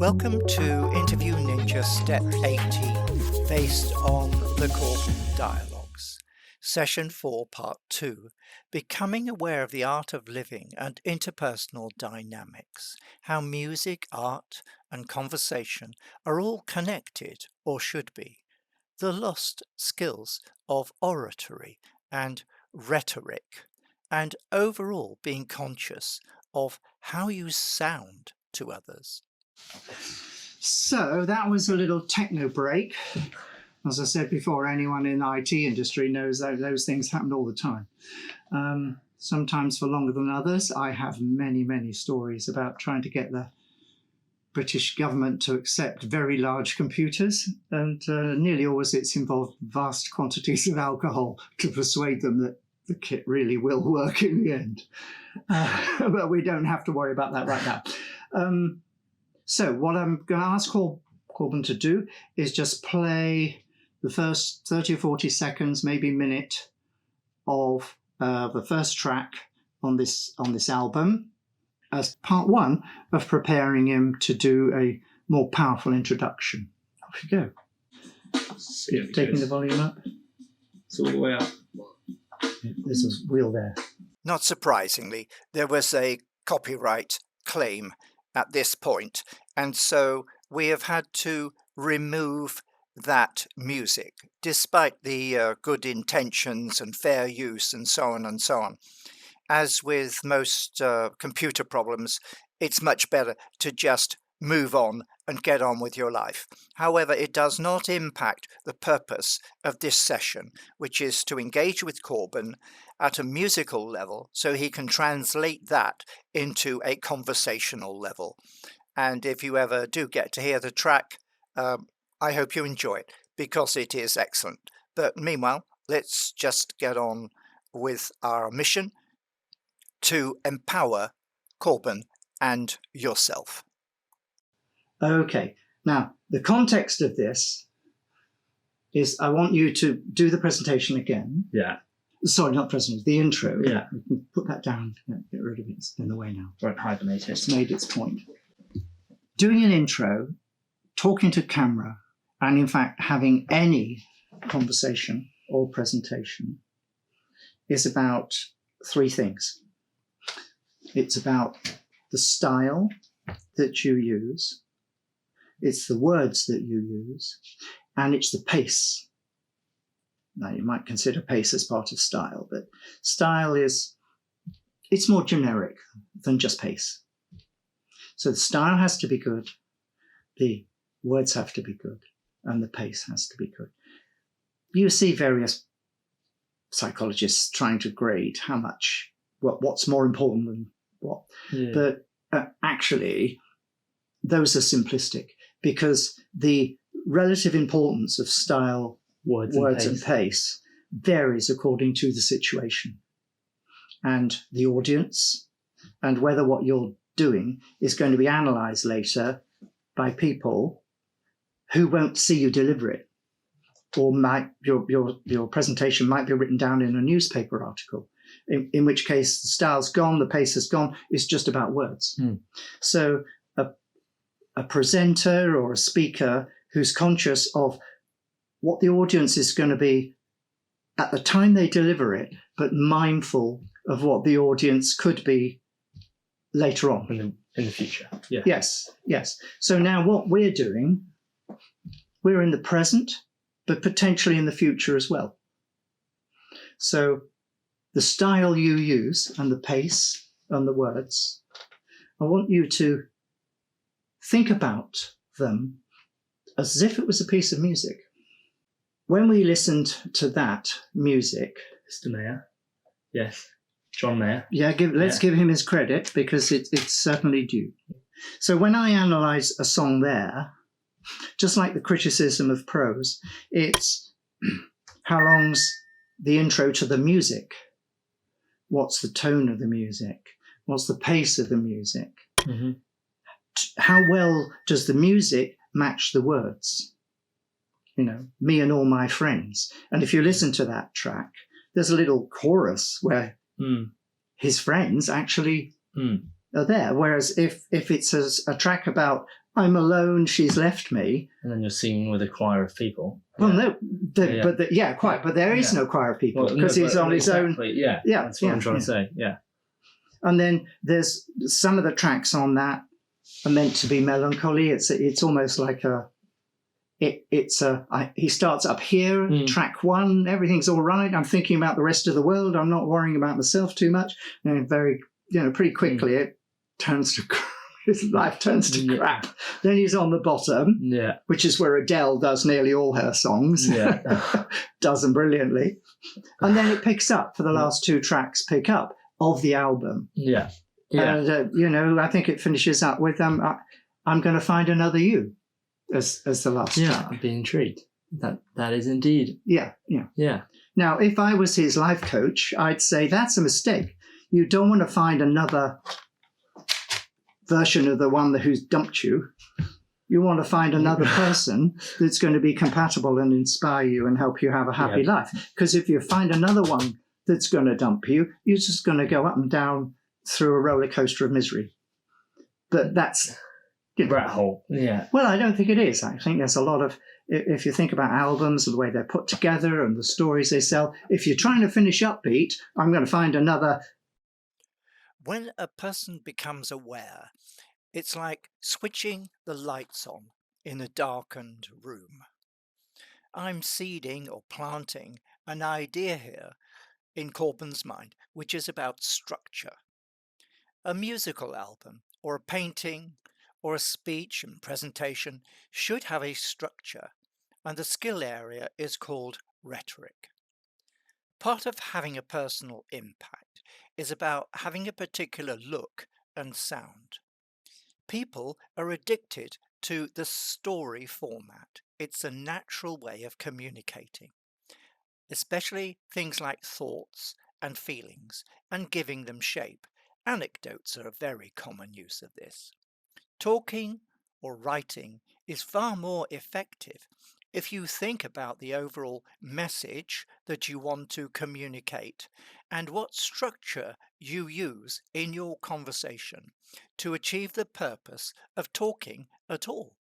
Welcome to Interview Ninja Step 18, based on the Corben Dialogues. Session 4, Part 2, Becoming Aware of the Art of Living and Interpersonal Dynamics, How Music, Art and Conversation are all connected, or should be. The Lost Skills of Oratory and Rhetoric, and overall being conscious of how you sound to others. So that was a little techno break. As I said before, anyone in the IT industry knows that those things happen all the time. Sometimes for longer than others. I have many stories about trying to get the British government to accept very large computers, and nearly always it's involved vast quantities of alcohol to persuade them that the kit really will work in the end. But we don't have to worry about that right now. So what I'm going to ask Corben to do is just play the first 30 or 40 seconds, maybe minute, of the first track on this album as part one of preparing him to do a more powerful introduction. Off you go. Yeah, Taking the volume up. It's all the way up. There's a wheel there. Not surprisingly, there was a copyright claim at this point, and so we have had to remove that music, despite the good intentions and fair use and so on and so on. As with most computer problems, it's much better to just move on and get on with your life. However, it does not impact the purpose of this session, which is to engage with Corben at a musical level so he can translate that into a conversational level. And if you ever do get to hear the track, I hope you enjoy it, because it is excellent. But meanwhile, let's just get on with our mission to empower Corben and yourself. Okay, now the context of this is I want you to do the presentation again. Yeah. Sorry, not presentation, the intro. Yeah. We can put that down, get rid of it, it's in the way now. Won't hibernate it. It's made its point. Doing an intro, talking to camera, and in fact having any conversation or presentation is about three things. It's about the style that you use, it's the words that you use, and it's the pace. Now, you might consider pace as part of style, but style it's more generic than just pace. So the style has to be good, the words have to be good, and the pace has to be good. You see various psychologists trying to grade how much, what's more important than what. Yeah. But actually, those are simplistic, because the relative importance of style, words and pace varies according to the situation and the audience, and whether what you're doing is going to be analysed later by people who won't see you deliver it, or your presentation might be written down in a newspaper article, in which case the style's gone, the pace has gone, it's just about words. So a presenter or a speaker who's conscious of what the audience is going to be at the time they deliver it, but mindful of what the audience could be later on. In the future. Yeah. Yes. So now what we're doing, we're in the present, but potentially in the future as well. So the style you use and the pace and the words, I want you to think about them as if it was a piece of music. When we listened to that music, Mr. Mayor. Yes. John Mayer. Yeah, let's give him his credit, because it's certainly due. So when I analyse a song there, just like the criticism of prose, it's how long's the intro to the music? What's the tone of the music? What's the pace of the music? Mm-hmm. How well does the music match the words? Me and all my friends. And if you listen to that track, there's a little chorus where his friends actually are there. Whereas if it's a track about I'm alone, she's left me. And then you're singing with a choir of people. Well, Yeah. no, but there is no choir of people because he's on his own. Yeah, that's what I'm trying to say. Yeah. And then there's some of the tracks on that are meant to be melancholy. It's almost like he starts up here, track 1, everything's all right. I'm thinking about the rest of the world. I'm not worrying about myself too much. And pretty quickly it turns to his life turns to crap. Then he's on the bottom, which is where Adele does nearly all her songs. Yeah. Does them brilliantly. And then it picks up for the last 2 tracks pick up of the album. Yeah. Yeah. And, I think it finishes up with I'm going to find another you as the last track. I'm being intrigued. That is indeed. Yeah. Now, if I was his life coach, I'd say that's a mistake. You don't want to find another version of the one who's dumped you. You want to find another person that's going to be compatible and inspire you and help you have a happy life. Because if you find another one that's going to dump you, you're just going to go up and down through a roller coaster of misery. But that's... rat hole. Yeah. Well, I don't think it is. I think there's a lot of... If you think about albums and the way they're put together and the stories they sell, if you're trying to finish upbeat, I'm going to find another... When a person becomes aware, it's like switching the lights on in a darkened room. I'm seeding or planting an idea here in Corben's mind, which is about structure. A musical album or a painting or a speech and presentation should have a structure, and the skill area is called rhetoric. Part of having a personal impact is about having a particular look and sound. People are addicted to the story format. It's a natural way of communicating, especially things like thoughts and feelings and giving them shape. Anecdotes are a very common use of this. Talking or writing is far more effective if you think about the overall message that you want to communicate and what structure you use in your conversation to achieve the purpose of talking at all.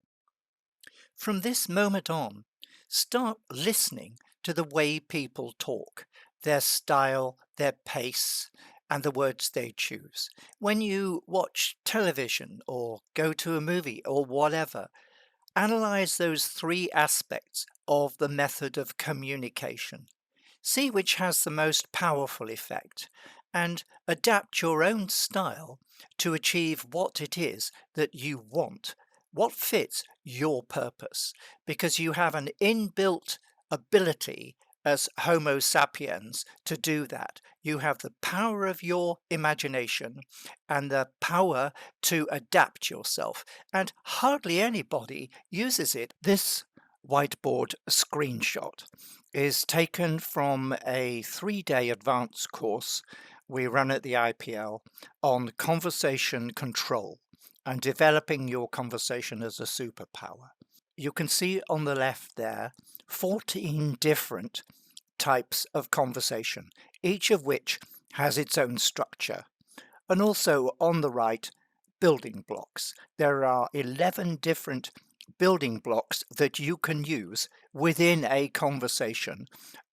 From this moment on, start listening to the way people talk, their style, their pace, and the words they choose. When you watch television or go to a movie or whatever, analyze those 3 aspects of the method of communication. See which has the most powerful effect and adapt your own style to achieve what it is that you want, what fits your purpose, because you have an inbuilt ability as Homo sapiens to do that. You have the power of your imagination and the power to adapt yourself, and hardly anybody uses it. This whiteboard screenshot is taken from a 3-day advanced course we run at the IPL on conversation control and developing your conversation as a superpower. You can see on the left there 14 different types of conversation, each of which has its own structure. And also on the right, building blocks. There are 11 different building blocks that you can use within a conversation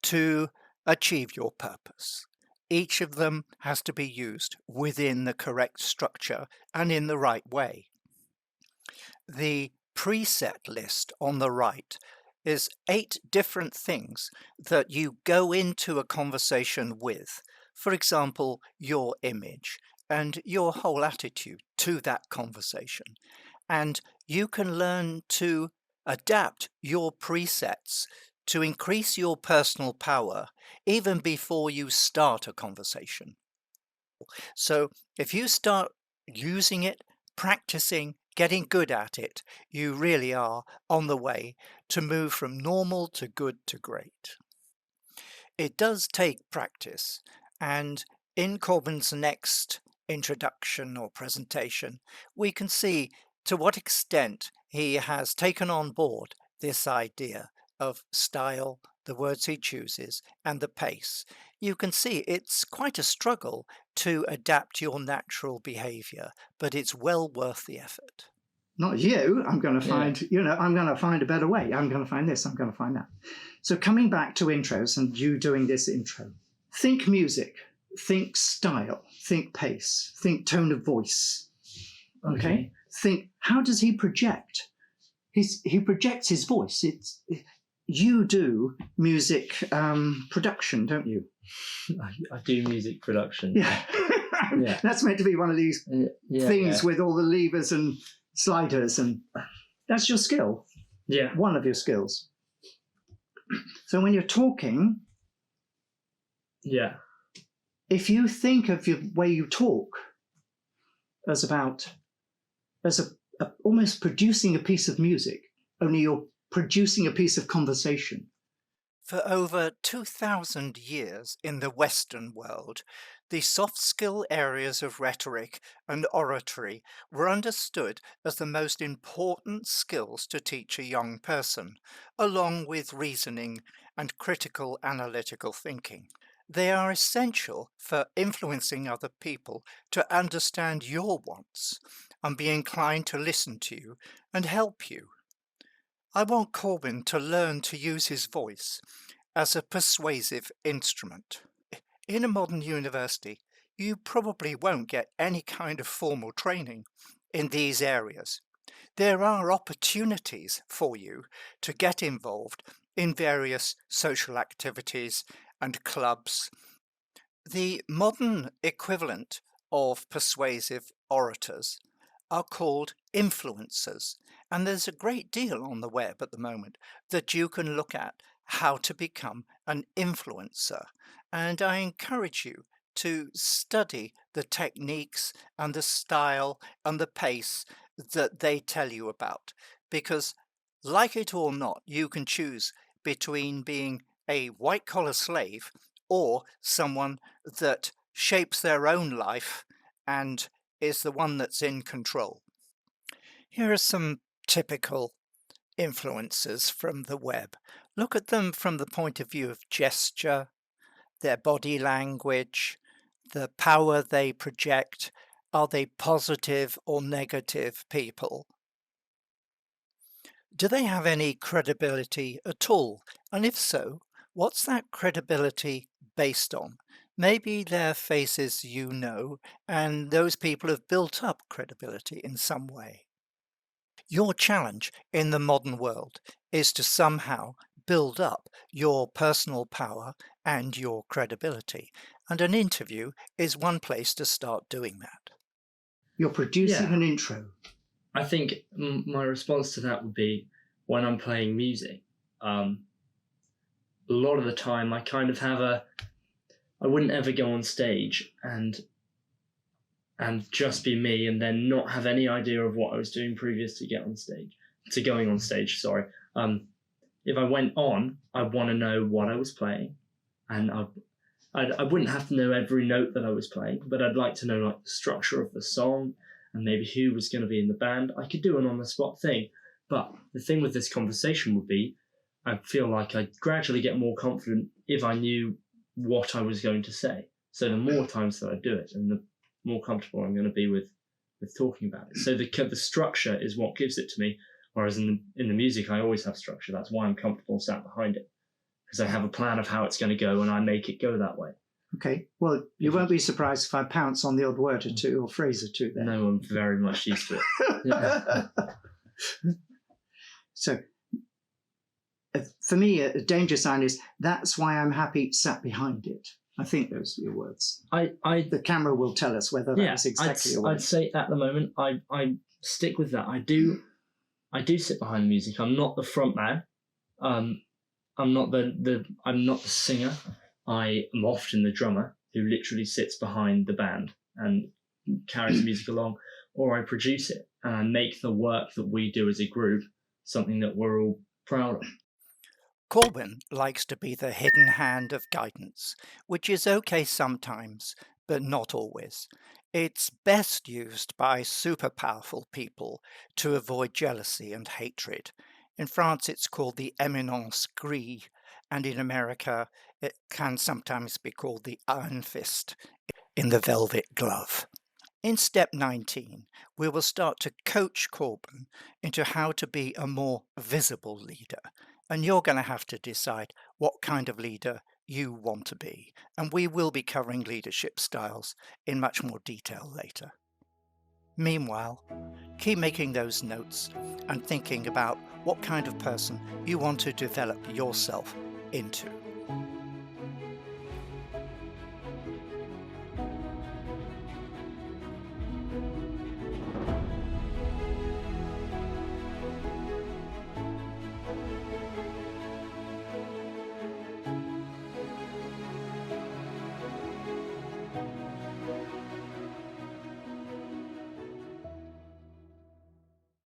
to achieve your purpose. Each of them has to be used within the correct structure and in the right way. The preset list on the right is 8 different things that you go into a conversation with. For example, your image and your whole attitude to that conversation. And you can learn to adapt your presets to increase your personal power even before you start a conversation. So if you start using it, practicing, getting good at it, you really are on the way to move from normal to good to great. It does take practice, and in Corben's next introduction or presentation, we can see to what extent he has taken on board this idea of style, the words he chooses, and the pace. You can see it's quite a struggle to adapt your natural behavior, but it's well worth the effort. not you. I'm going to find, I'm going to find a better way. I'm going to find this. I'm going to find that. So coming back to intros and you doing this intro, think music, think style, think pace, think tone of voice. Okay. Think, how does he project? He projects his voice. You do music production, don't you? I do music production. Yeah. Yeah. That's meant to be one of these things with all the levers and sliders, and that's your skill. Yeah. One of your skills. So when you're talking, if you think of your way you talk as almost producing a piece of music, only you're producing a piece of conversation. For over 2,000 years in the Western world, the soft skill areas of rhetoric and oratory were understood as the most important skills to teach a young person, along with reasoning and critical analytical thinking. They are essential for influencing other people to understand your wants and be inclined to listen to you and help you. I want Corben to learn to use his voice as a persuasive instrument. In a modern university, you probably won't get any kind of formal training in these areas. There are opportunities for you to get involved in various social activities and clubs. The modern equivalent of persuasive orators are called influencers, and there's a great deal on the web at the moment that you can look at how to become an influencer. And I encourage you to study the techniques and the style and the pace that they tell you about, because like it or not, you can choose between being a white-collar slave or someone that shapes their own life and is the one that's in control. Here are some typical influencers from the web. Look at them from the point of view of gesture, their body language, the power they project. Are they positive or negative people? Do they have any credibility at all? And if so, what's that credibility based on? Maybe they're faces you know, and those people have built up credibility in some way. Your challenge in the modern world is to somehow build up your personal power and your credibility. And an interview is one place to start doing that. You're producing an intro. I think my response to that would be when I'm playing music. A lot of the time I kind of have I wouldn't ever go on stage and just be me and then not have any idea of what I was doing previous to going on stage, sorry. If I went on, I want to know what I was playing, and I wouldn't have to know every note that I was playing, but I'd like to know like the structure of the song and maybe who was going to be in the band. I could do an on-the-spot thing, but the thing with this conversation would be I feel like I'd gradually get more confident if I knew what I was going to say. So the more times that I do it, and the more comfortable I'm going to be with talking about it. So the structure is what gives it to me, whereas in the music I always have structure. That's why I'm comfortable sat behind it, because I have a plan of how it's going to go and I make it go that way. Okay, well, you won't be surprised if I pounce on the odd word or two or phrase or two there. No, I'm very much used to it. So for me, a danger sign is that's why I'm happy sat behind it. I think those are your words. The camera will tell us whether that's exactly your words. I'd say at the moment I stick with that. I do sit behind the music. I'm not the front man. I'm not the singer. I am often the drummer who literally sits behind the band and carries the music along, or I produce it and I make the work that we do as a group something that we're all proud of. Corben likes to be the hidden hand of guidance, which is okay sometimes, but not always. It's best used by super powerful people to avoid jealousy and hatred. In France, it's called the éminence grise, and in America, it can sometimes be called the iron fist in the velvet glove. In step 19, we will start to coach Corben into how to be a more visible leader. And you're going to have to decide what kind of leader you want to be. And we will be covering leadership styles in much more detail later. Meanwhile, keep making those notes and thinking about what kind of person you want to develop yourself into.